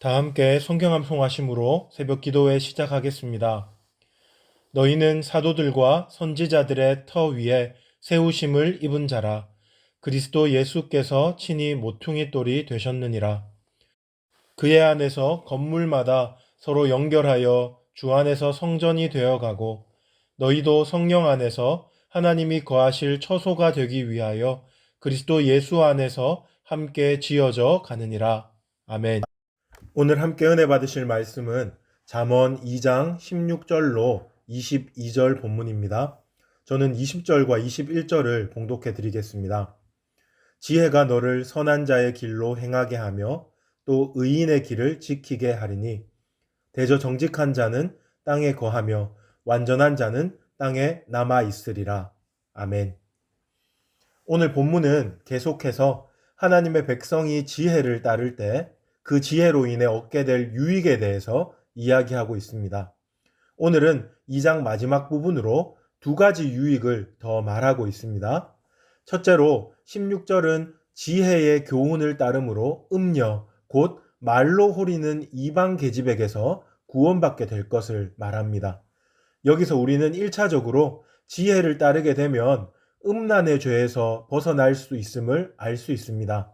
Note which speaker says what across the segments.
Speaker 1: 다 함께 성경 암송하심으로 새벽 기도회 시작하겠습니다. 너희는 사도들과 선지자들의 터 위에 세우심을 입은 자라. 그리스도 예수께서 친히 모퉁이 돌이 되셨느니라. 그의 안에서 건물마다 서로 연결하여 주 안에서 성전이 되어가고 너희도 성령 안에서 하나님이 거하실 처소가 되기 위하여 그리스도 예수 안에서 함께 지어져 가느니라. 아멘. 오늘 함께 은혜 받으실 말씀은 잠언 2장 16절로 22절 본문입니다. 저는 20절과 21절을 봉독해 드리겠습니다. 지혜가 너를 선한 자의 길로 행하게 하며 또 의인의 길을 지키게 하리니 대저 정직한 자는 땅에 거하며 완전한 자는 땅에 남아 있으리라. 아멘. 오늘 본문은 계속해서 하나님의 백성이 지혜를 따를 때 그 지혜로 인해 얻게 될 유익에 대해서 이야기하고 있습니다. 오늘은 2장 마지막 부분으로 두 가지 유익을 더 말하고 있습니다. 첫째로 16절은 지혜의 교훈을 따름으로 음녀, 곧 말로 호리는 이방 계집에게서 구원받게 될 것을 말합니다. 여기서 우리는 1차적으로 지혜를 따르게 되면 음란의 죄에서 벗어날 수 있음을 알 수 있습니다.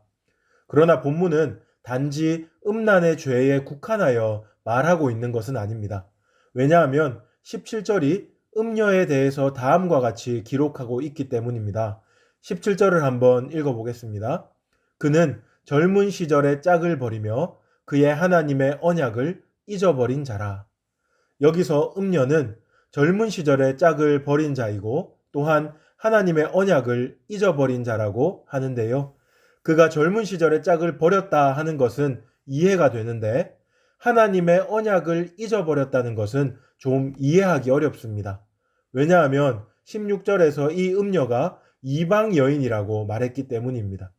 Speaker 1: 그러나 본문은 단지 음란의 죄에 국한하여 말하고 있는 것은 아닙니다. 왜냐하면 17절이 음녀에 대해서 다음과 같이 기록하고 있기 때문입니다. 17절을 한번 읽어보겠습니다. 그는 젊은 시절의 짝을 버리며 그의 하나님의 언약을 잊어버린 자라. 여기서 음녀는 젊은 시절의 짝을 버린 자이고 또한 하나님의 언약을 잊어버린 자라고 하는데요. 그가 젊은 시절의 짝을 버렸다 하는 것은 이해가 되는데 하나님의 언약을 잊어버렸다는 것은 좀 이해하기 어렵습니다. 왜냐하면 16절에서 이 음녀가 이방 여인이라고 말했기 때문입니다.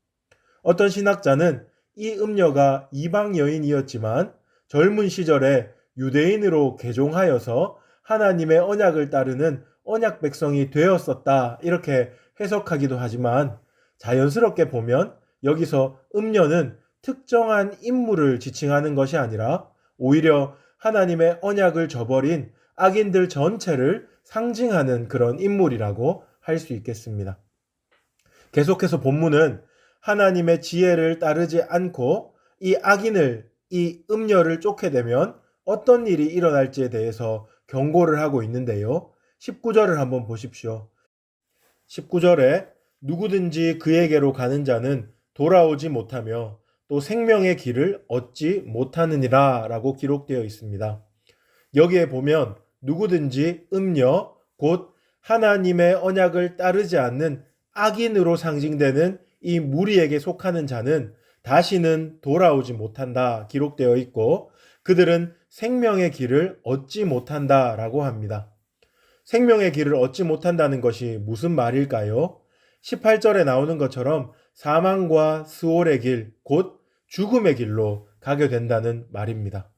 Speaker 1: 어떤 신학자는 이 음녀가 이방 여인이었지만 젊은 시절에 유대인으로 개종하여서 하나님의 언약을 따르는 언약 백성이 되었었다 이렇게 해석하기도 하지만 자연스럽게 보면 여기서 음녀는 특정한 인물을 지칭하는 것이 아니라 오히려 하나님의 언약을 저버린 악인들 전체를 상징하는 그런 인물이라고 할 수 있겠습니다. 계속해서 본문은 하나님의 지혜를 따르지 않고 이 악인을, 이 음녀를 쫓게 되면 어떤 일이 일어날지에 대해서 경고를 하고 있는데요. 19절을 한번 보십시오. 19절에 누구든지 그에게로 가는 자는 돌아오지 못하며 또 생명의 길을 얻지 못하느니라 라고 기록되어 있습니다. 여기에 보면 누구든지 음녀, 곧 하나님의 언약을 따르지 않는 악인으로 상징되는 이 무리에게 속하는 자는 다시는 돌아오지 못한다 기록되어 있고 그들은 생명의 길을 얻지 못한다 라고 합니다. 생명의 길을 얻지 못한다는 것이 무슨 말일까요? 18절에 나오는 것처럼 사망과 스올의 길, 곧 죽음의 길로 가게 된다는 말입니다.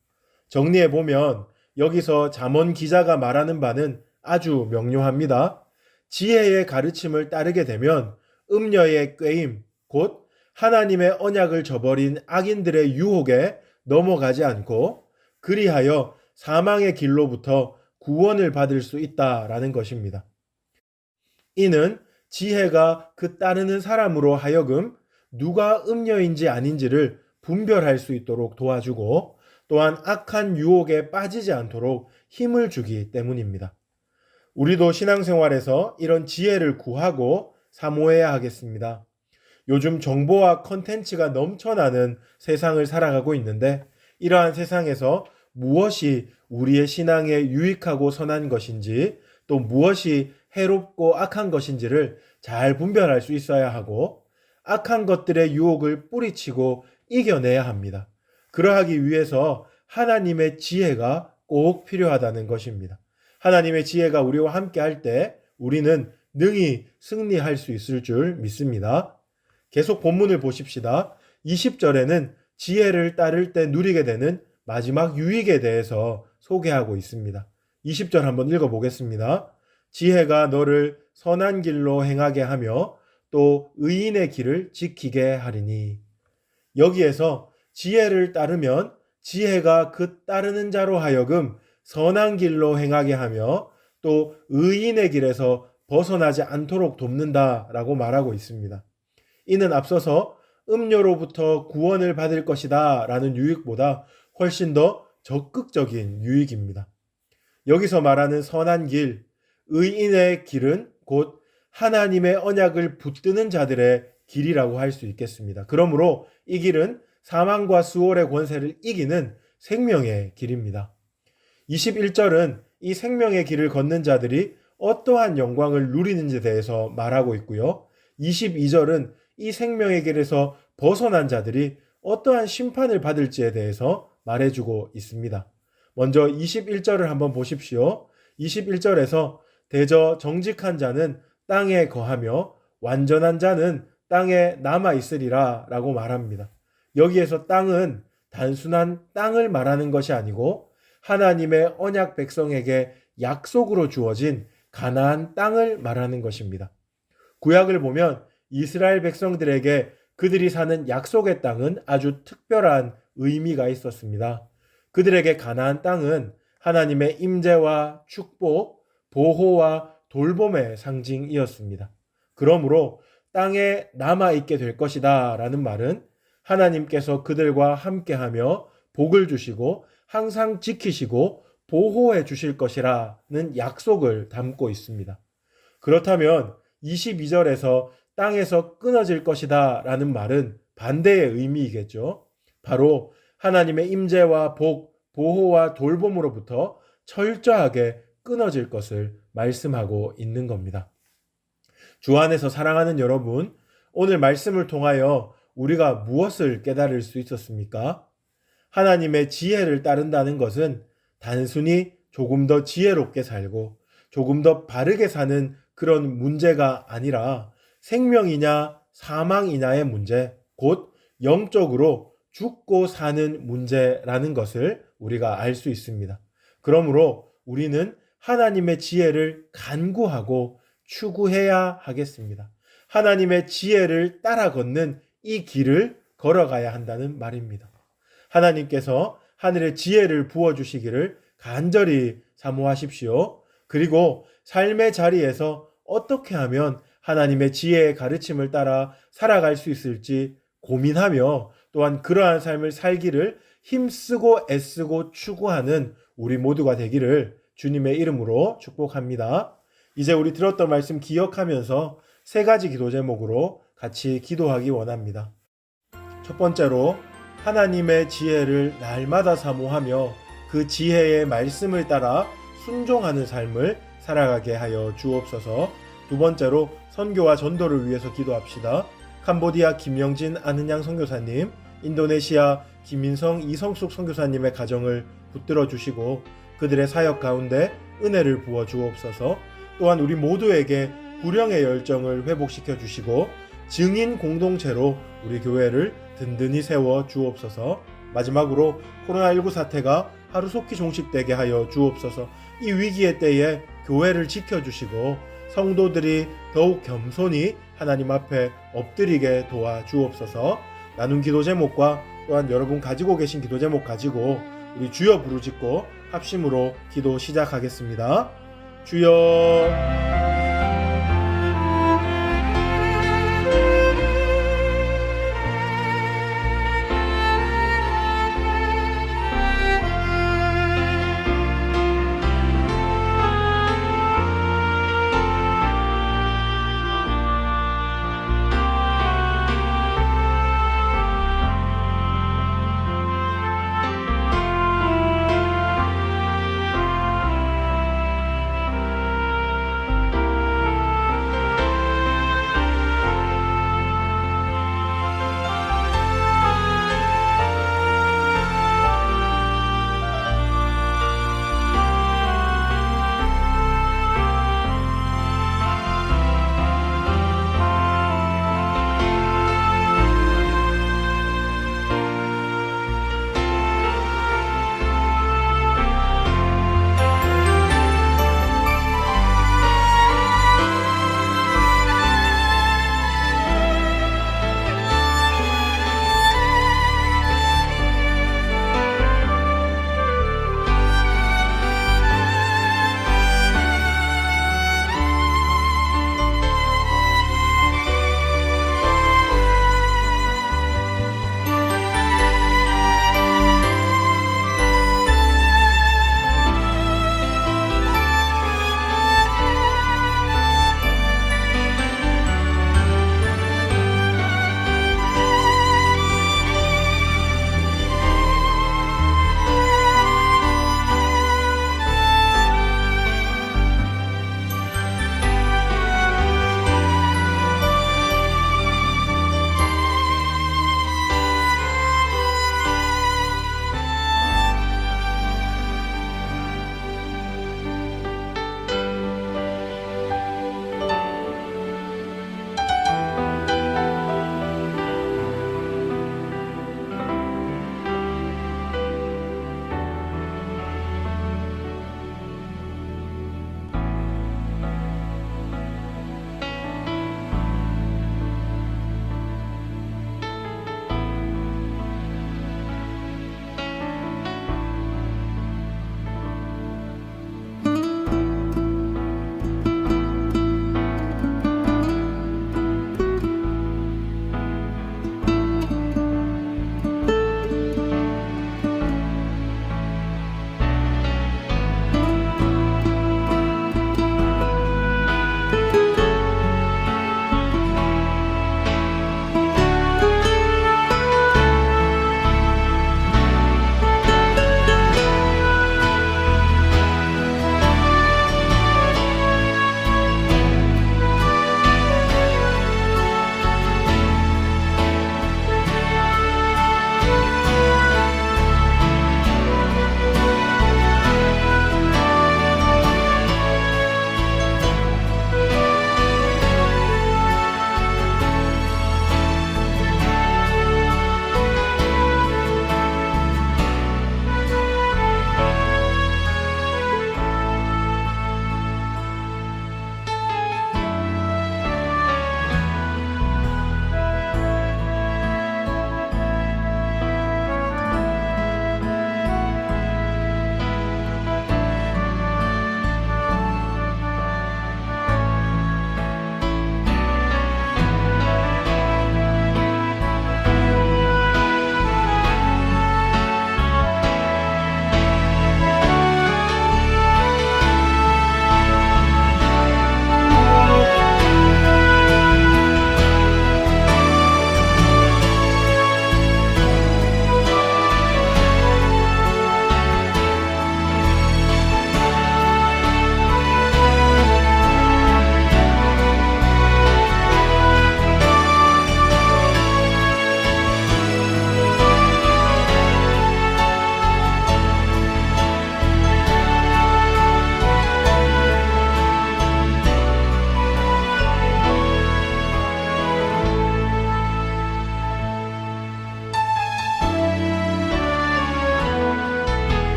Speaker 1: 정리해보면 여기서 잠언 기자가 말하는 바는 아주 명료합니다. 지혜의 가르침을 따르게 되면 음녀의 꾀임, 곧 하나님의 언약을 저버린 악인들의 유혹에 넘어가지 않고 그리하여 사망의 길로부터 구원을 받을 수 있다라는 것입니다. 이는 지혜가 그 따르는 사람으로 하여금 누가 음녀인지 아닌지를 분별할 수 있도록 도와주고 또한 악한 유혹에 빠지지 않도록 힘을 주기 때문입니다. 우리도 신앙생활에서 이런 지혜를 구하고 사모해야 하겠습니다. 요즘 정보와 컨텐츠가 넘쳐나는 세상을 살아가고 있는데 이러한 세상에서 무엇이 우리의 신앙에 유익하고 선한 것인지 또 무엇이 해롭고 악한 것인지를 잘 분별할 수 있어야 하고 악한 것들의 유혹을 뿌리치고 이겨내야 합니다. 그러하기 위해서 하나님의 지혜가 꼭 필요하다는 것입니다. 하나님의 지혜가 우리와 함께 할 때 우리는 능히 승리할 수 있을 줄 믿습니다. 계속 본문을 보십시다. 20절에는 지혜를 따를 때 누리게 되는 마지막 유익에 대해서 소개하고 있습니다. 20절 한번 읽어보겠습니다. 지혜가 너를 선한 길로 행하게 하며 또 의인의 길을 지키게 하리니. 여기에서 지혜를 따르면 지혜가 그 따르는 자로 하여금 선한 길로 행하게 하며 또 의인의 길에서 벗어나지 않도록 돕는다라고 말하고 있습니다. 이는 앞서서 음료로부터 구원을 받을 것이다 라는 유익보다 훨씬 더 적극적인 유익입니다. 여기서 말하는 선한 길, 의인의 길은 곧 하나님의 언약을 붙드는 자들의 길이라고 할 수 있겠습니다. 그러므로 이 길은 사망과 수월의 권세를 이기는 생명의 길입니다. 21절은 이 생명의 길을 걷는 자들이 어떠한 영광을 누리는지에 대해서 말하고 있고요. 22절은 이 생명의 길에서 벗어난 자들이 어떠한 심판을 받을지에 대해서 말해주고 있습니다. 먼저 21절을 한번 보십시오. 21절에서 대저 정직한 자는 땅에 거하며 완전한 자는 땅에 남아있으리라 라고 말합니다. 여기에서 땅은 단순한 땅을 말하는 것이 아니고 하나님의 언약 백성에게 약속으로 주어진 가나안 땅을 말하는 것입니다. 구약을 보면 이스라엘 백성들에게 그들이 사는 약속의 땅은 아주 특별한 의미가 있었습니다. 그들에게 가나안 땅은 하나님의 임재와 축복, 보호와 돌봄의 상징이었습니다. 그러므로 땅에 남아있게 될 것이다 라는 말은 하나님께서 그들과 함께하며 복을 주시고 항상 지키시고 보호해 주실 것이라는 약속을 담고 있습니다. 그렇다면 22절에서 땅에서 끊어질 것이다 라는 말은 반대의 의미이겠죠. 바로 하나님의 임재와 복, 보호와 돌봄으로부터 철저하게 끊어질 것을 말씀하고 있는 겁니다. 주 안에서 사랑하는 여러분, 오늘 말씀을 통하여 우리가 무엇을 깨달을 수 있었습니까? 하나님의 지혜를 따른다는 것은 단순히 조금 더 지혜롭게 살고 조금 더 바르게 사는 그런 문제가 아니라 생명이냐 사망이냐의 문제, 곧 영적으로 죽고 사는 문제라는 것을 우리가 알 수 있습니다. 그러므로 우리는 하나님의 지혜를 간구하고 추구해야 하겠습니다. 하나님의 지혜를 따라 걷는 이 길을 걸어가야 한다는 말입니다. 하나님께서 하늘의 지혜를 부어주시기를 간절히 사모하십시오. 그리고 삶의 자리에서 어떻게 하면 하나님의 지혜의 가르침을 따라 살아갈 수 있을지 고민하며 또한 그러한 삶을 살기를 힘쓰고 애쓰고 추구하는 우리 모두가 되기를 주님의 이름으로 축복합니다. 이제 우리 들었던 말씀 기억하면서 세 가지 기도 제목으로 같이 기도하기 원합니다. 첫 번째로 하나님의 지혜를 날마다 사모하며 그 지혜의 말씀을 따라 순종하는 삶을 살아가게 하여 주옵소서. 두 번째로 선교와 전도를 위해서 기도합시다. 캄보디아 김영진 아는양 선교사님, 인도네시아 김인성 이성숙 선교사님의 가정을 붙들어 주시고 그들의 사역 가운데 은혜를 부어 주옵소서. 또한 우리 모두에게 불령의 열정을 회복시켜 주시고 증인 공동체로 우리 교회를 든든히 세워 주옵소서. 마지막으로 코로나19 사태가 하루속히 종식되게 하여 주옵소서. 이 위기의 때에 교회를 지켜주시고 성도들이 더욱 겸손히 하나님 앞에 엎드리게 도와 주옵소서. 나눈 기도 제목과 또한 여러분 가지고 계신 기도 제목 가지고 우리 주여 부르짖고 합심으로 기도 시작하겠습니다. 주여.